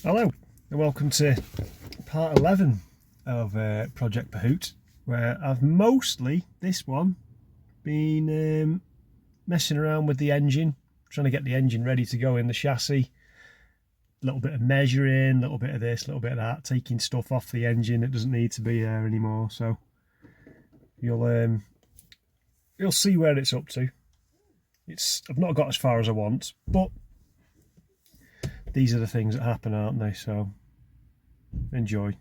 Hello and welcome to part 11 of Project PAHOOT, where I've mostly, this one, been messing around with the engine, trying to get the engine ready to go in the chassis. A little bit of measuring, a little bit of this, a little bit of that, taking stuff off the engine that doesn't need to be there anymore. So you'll see where it's up to. I've not got as far as I want, but these are the things that happen, aren't they? So enjoy.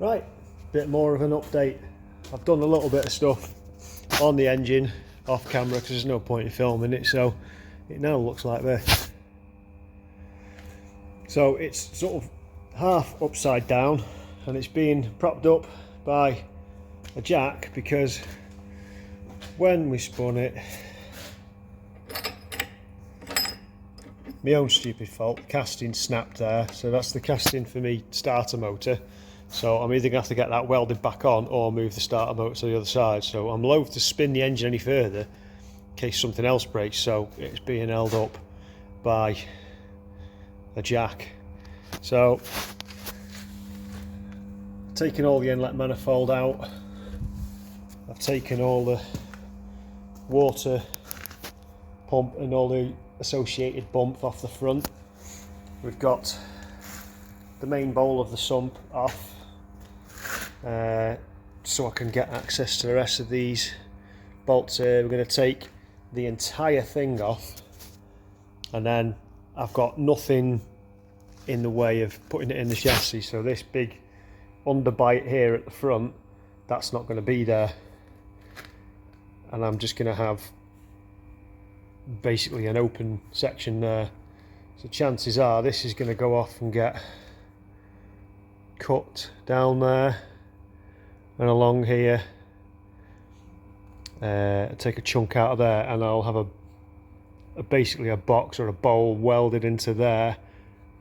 Right, bit more of an update. I've done a little bit of stuff on the engine off camera because there's no point in filming it, so it now looks like this. So it's sort of half upside down and it's being propped up by a jack because when we spun it, my own stupid fault, casting snapped there, so that's the casting for me starter motor. So I'm either going to have to get that welded back on or move the starter motor to the other side. So I'm loath to spin the engine any further in case something else breaks, so it's being held up by a jack. So I've taken all the inlet manifold out, I've taken all the water pump and all the associated bump off the front. We've got the main bowl of the sump off, so I can get access to the rest of these bolts here. We're going to take the entire thing off, and then I've got nothing in the way of putting it in the chassis. So this big underbite here at the front, that's not going to be there, and I'm just going to have basically an open section there. So chances are this is going to go off and get cut down there and along here, take a chunk out of there, and I'll have basically a box or a bowl welded into there,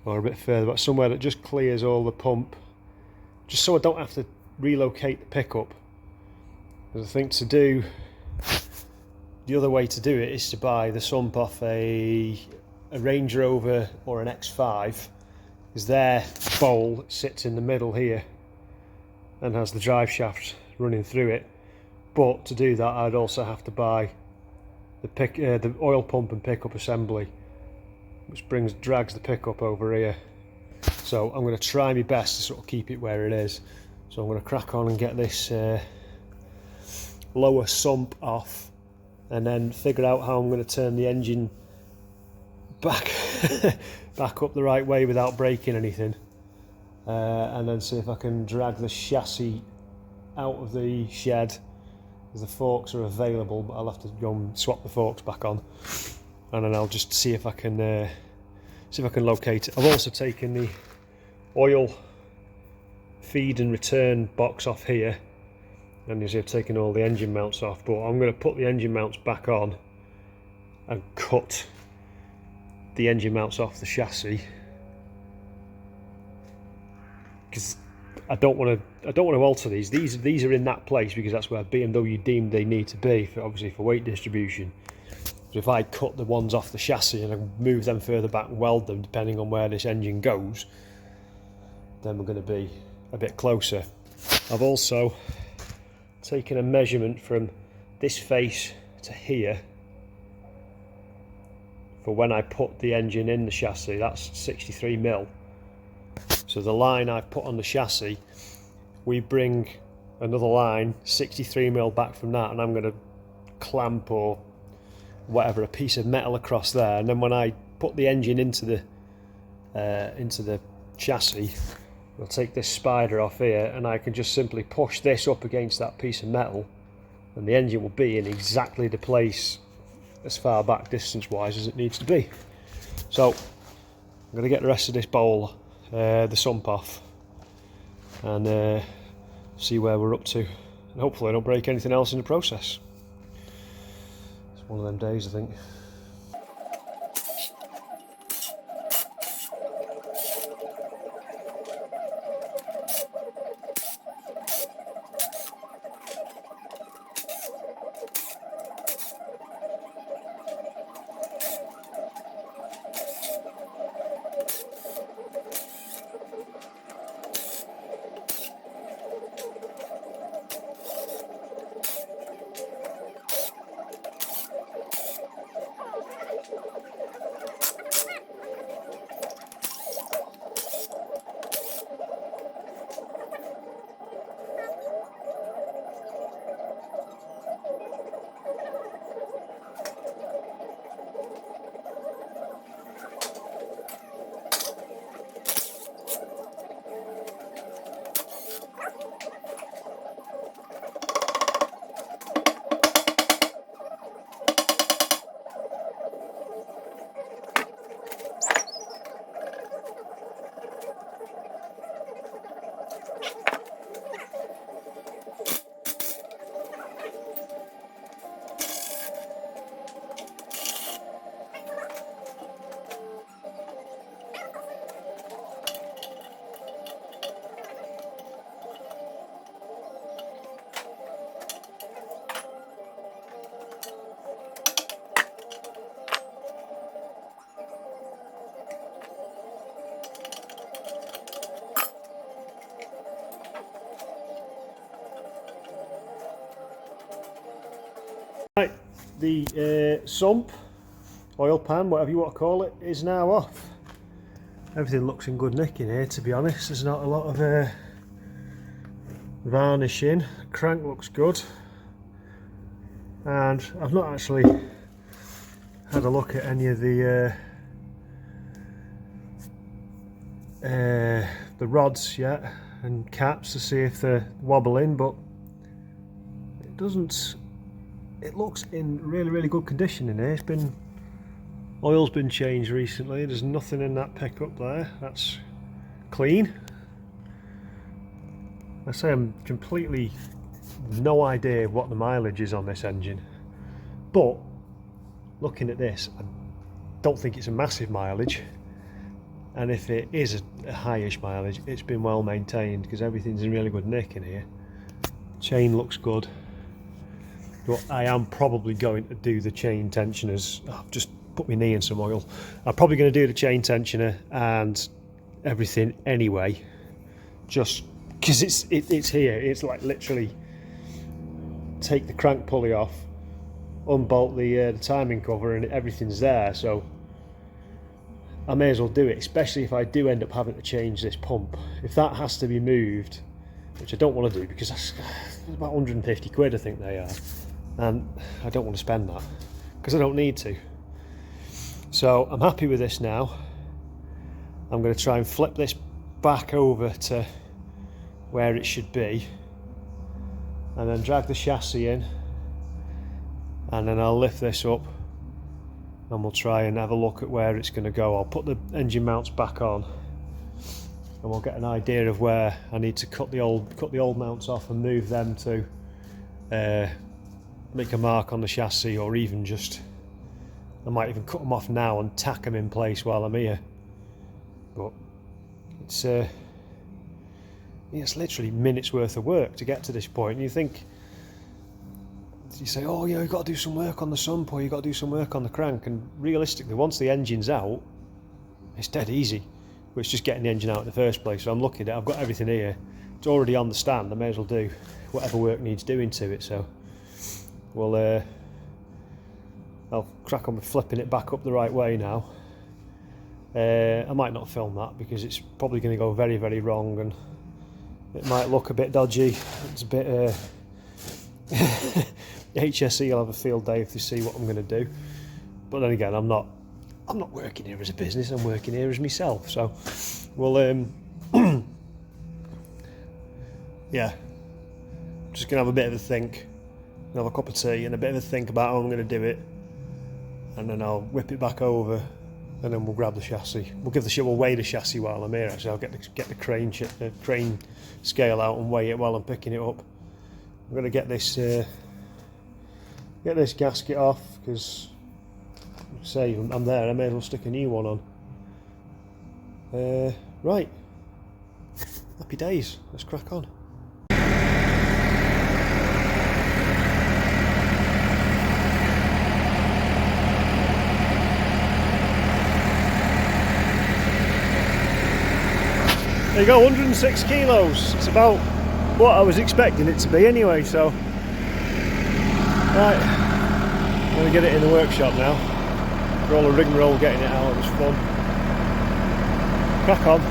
or a bit further, but somewhere that just clears all the pump, just so I don't have to relocate the pickup. Because I think the other way to do it is to buy the sump off a Range Rover or an X5, because their bowl sits in the middle here and has the drive shaft running through it. But to do that, I'd also have to buy the oil pump and pickup assembly, which drags the pickup over here. So I'm going to try my best to sort of keep it where it is. So I'm going to crack on and get this lower sump off, and then figure out how I'm going to turn the engine back up the right way without breaking anything, and then see if I can drag the chassis out of the shed, because the forks are available, but I'll have to go and swap the forks back on, and then I'll just see if I can locate it. I've also taken the oil feed and return box off here, and you see I've taken all the engine mounts off, but I'm going to put the engine mounts back on and cut the engine mounts off the chassis because I don't want to alter these. These are in that place because that's where BMW deemed they need to be, for obviously for weight distribution. So if I cut the ones off the chassis and I move them further back and weld them depending on where this engine goes, then we're going to be a bit closer. I've also taken a measurement from this face to here for when I put the engine in the chassis. That's 63mm. So the line I've put on the chassis, we bring another line 63mm back from that, and I'm going to clamp or whatever a piece of metal across there, and then when I put the engine into the chassis, I'll take this spider off here and I can just simply push this up against that piece of metal, and the engine will be in exactly the place as far back distance wise as it needs to be. So I'm going to get the rest of this bowl, the sump off, and see where we're up to, and hopefully I don't break anything else in the process. It's one of them days, I think. Right, the sump, oil pan, whatever you want to call it, is now off. Everything looks in good nick in here, to be honest. There's not a lot of varnishing. Crank looks good, and I've not actually had a look at any of the rods yet and caps to see if they're wobbling, but it doesn't. It looks in really good condition in here. Oil's been changed recently. There's nothing in that pickup there. That's clean. I say I'm completely no idea what the mileage is on this engine, but looking at this, I don't think it's a massive mileage, and if it is a highish mileage, it's been well maintained because everything's in really good nick in here. Chain looks good. But I am probably going to do the chain tensioners. I've just put my knee in some oil. I'm probably going to do the chain tensioner and everything anyway, just because it's here. It's like literally take the crank pulley off, unbolt the timing cover, and everything's there. So I may as well do it, especially if I do end up having to change this pump. If that has to be moved, which I don't want to do because that's about 150 quid I think they are. And I don't want to spend that because I don't need to. So I'm happy with this now. I'm going to try and flip this back over to where it should be, and then drag the chassis in, and then I'll lift this up and we'll try and have a look at where it's going to go. I'll put the engine mounts back on and we'll get an idea of where I need to cut the old mounts off and move them to make a mark on the chassis, or even just I might even cut them off now and tack them in place while I'm here. But it's It's literally minutes worth of work to get to this point. And you say, oh, you've got to do some work on the sump, or you've got to do some work on the crank. And realistically, once the engine's out, it's dead easy. But it's just getting the engine out in the first place. So I'm lucky that I've got everything here. It's already on the stand. I may as well do whatever work needs doing to it. So I'll crack on with flipping it back up the right way now. I might not film that because it's probably going to go very, very wrong, and it might look a bit dodgy. It's a bit HSE will have a field day if they see what I'm going to do. But then again, I'm not working here as a business. I'm working here as myself. So yeah, just gonna have a bit of a think, have a cup of tea and a bit of a think about how I'm going to do it, and then I'll whip it back over, and then we'll grab the chassis. We'll weigh the chassis while I'm here. Actually, I'll get the crane scale out and weigh it while I'm picking it up. I'm going to get this gasket off because, say, I'm there. I may as well stick a new one on. Right, happy days. Let's crack on. There you go, 106 kilos. It's about what I was expecting it to be anyway, so. Right, I'm going to get it in the workshop now. For all the rigmarole getting it out, it was fun. Crack on.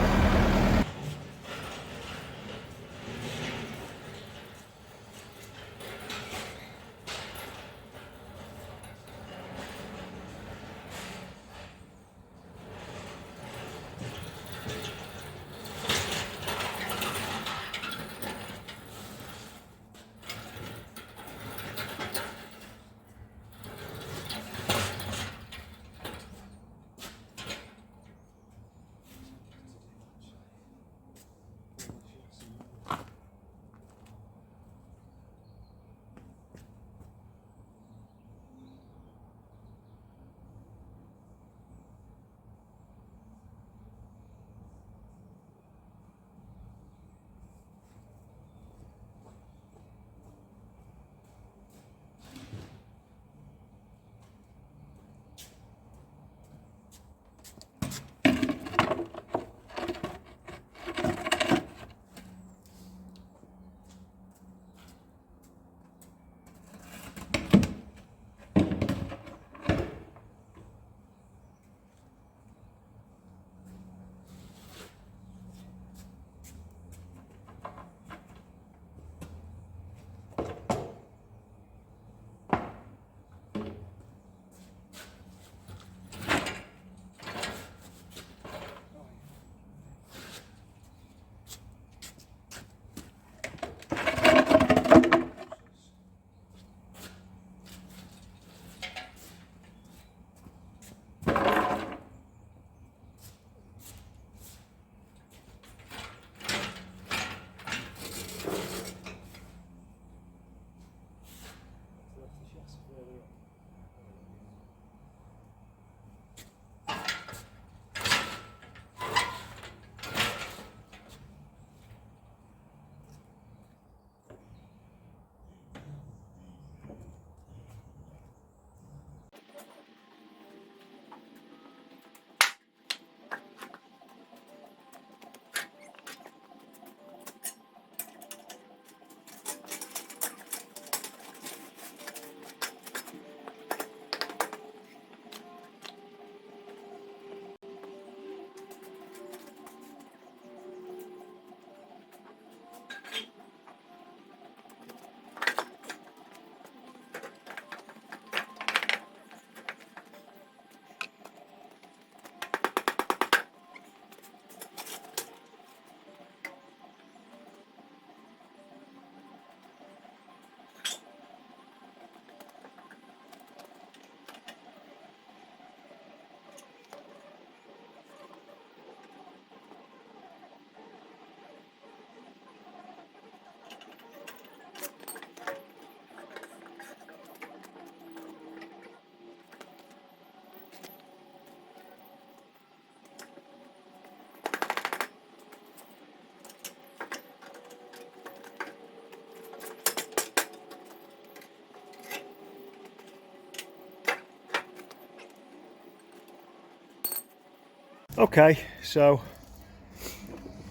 Okay, so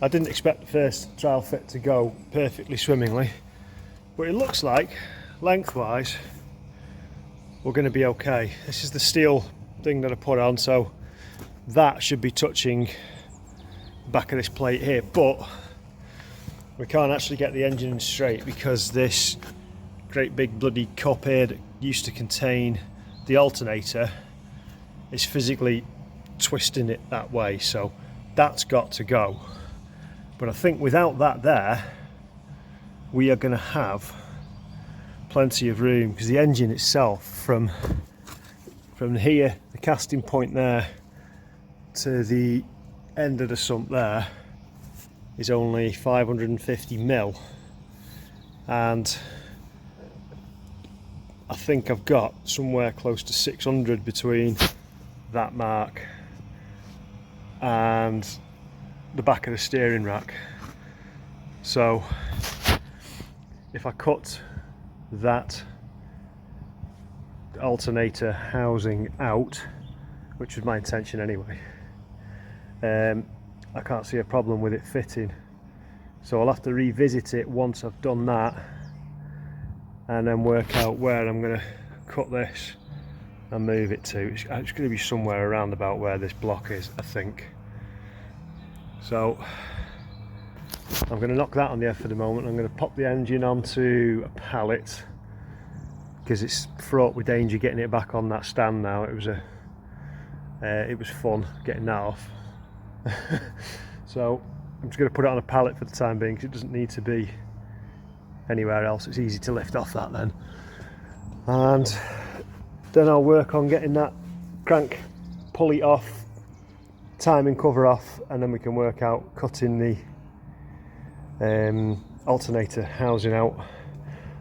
I didn't expect the first trial fit to go perfectly swimmingly, but it looks like lengthwise we're going to be okay. This is the steel thing that I put on, so that should be touching the back of this plate here, but we can't actually get the engine in straight because this great big bloody cup here that used to contain the alternator is physically twisting it that way, so that's got to go. But I think without that there, we are going to have plenty of room, because the engine itself from here, the casting point there, to the end of the sump there is only 550 mil, and I think I've got somewhere close to 600 between that mark and the back of the steering rack. So if I cut that alternator housing out, which was my intention anyway, I can't see a problem with it fitting. So I'll have to revisit it once I've done that, and then work out where I'm going to cut this and move it to. It's going to be somewhere around about where this block is, I think. So I'm going to knock that on the head for the moment. I'm going to pop the engine onto a pallet because it's fraught with danger getting it back on that stand now. It was fun getting that off. So I'm just going to put it on a pallet for the time being because it doesn't need to be anywhere else. It's easy to lift off that then. And then I'll work on getting that crank pulley off, timing cover off, and then we can work out cutting the alternator housing out.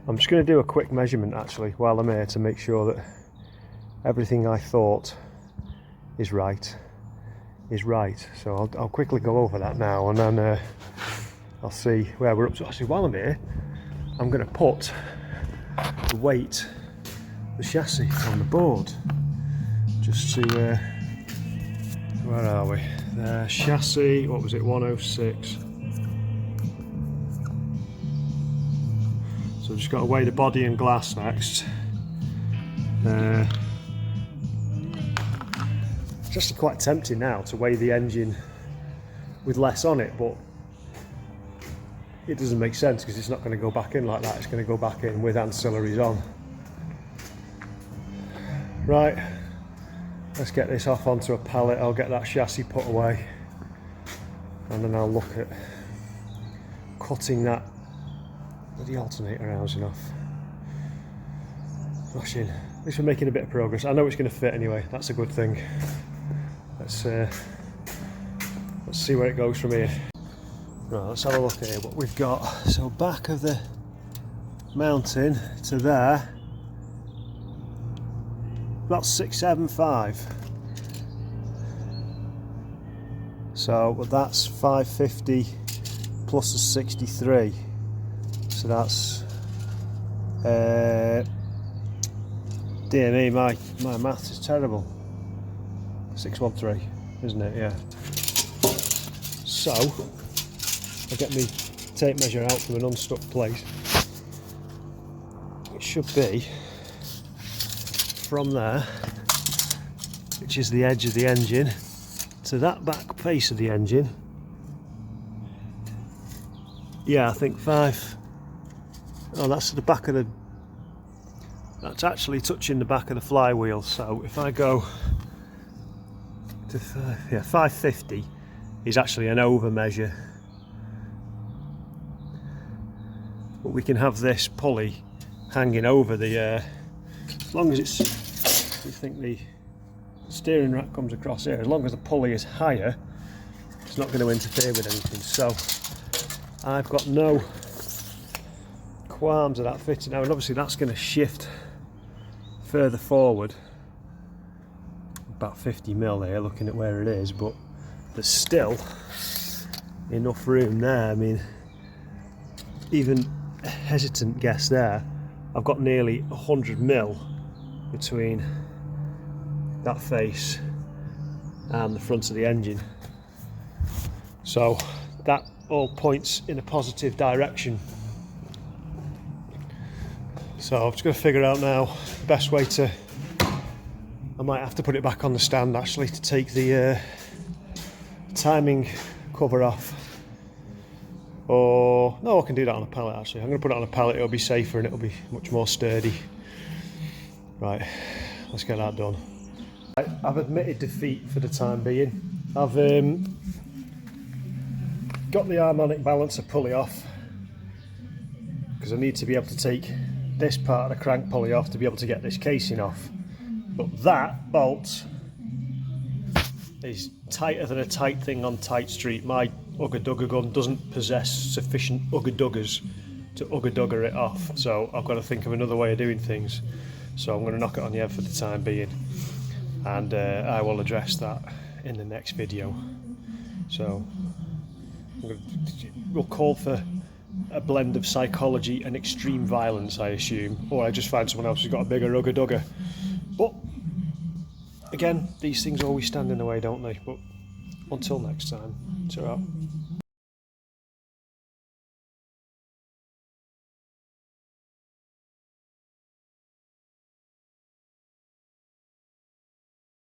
I'm just going to do a quick measurement actually while I'm here to make sure that everything I thought is right. So I'll quickly go over that now, and then I'll see where we're up to. Actually, while I'm here, I'm going to put the weight, the chassis on the board, just to where are we? The chassis, what was it, 106. So I've just got to weigh the body and glass next. It's actually quite tempting now to weigh the engine with less on it, but it doesn't make sense because it's not going to go back in like that. It's going to go back in with ancillaries on. Right, let's get this off onto a pallet. I'll get that chassis put away, and then I'll look at cutting that bloody alternator housing off. Smashing. At least we're making a bit of progress. I know it's going to fit anyway. That's a good thing. Let's see where it goes from here. Right, let's have a look at here what we've got. So back of the mounting to there, about 675. So well, that's 550 plus a 63. So that's dear me, my maths is terrible. 613, isn't it? Yeah. So I'll get my tape measure out from an unstuck place. It should be from there, which is the edge of the engine, to that back face of the engine. Yeah, I think 5. Oh, that's the back of the. That's actually touching the back of the flywheel. So if I go to 550 is actually an over measure. But we can have this pulley hanging over the, as long as it's, we think the steering rack comes across here, as long as the pulley is higher, it's not going to interfere with anything. So I've got no qualms of that fitting now, and obviously that's going to shift further forward about 50 mil here, looking at where it is, but there's still enough room there. I mean, even a hesitant guess there, I've got nearly 100 mil between that face and the front of the engine. So that all points in a positive direction. So I'm just going to figure out now the best way to, I might have to put it back on the stand actually to take the timing cover off. Or, no, I can do that on a pallet actually. I'm going to put it on a pallet, it'll be safer and it'll be much more sturdy. Right, let's get that done. I've admitted defeat for the time being. I've got the harmonic balancer pulley off because I need to be able to take this part of the crank pulley off to be able to get this casing off. But that bolt is tighter than a tight thing on tight street. My Ugga Dugger gun doesn't possess sufficient Ugga Duggers to Ugga Dugger it off, so I've got to think of another way of doing things. So I'm going to knock it on the head for the time being, and I will address that in the next video. So we'll call for a blend of psychology and extreme violence, I assume, or I just find someone else who's got a bigger Ugga Dugger. But again, these things always stand in the way, don't they? But until next time, ta-ra.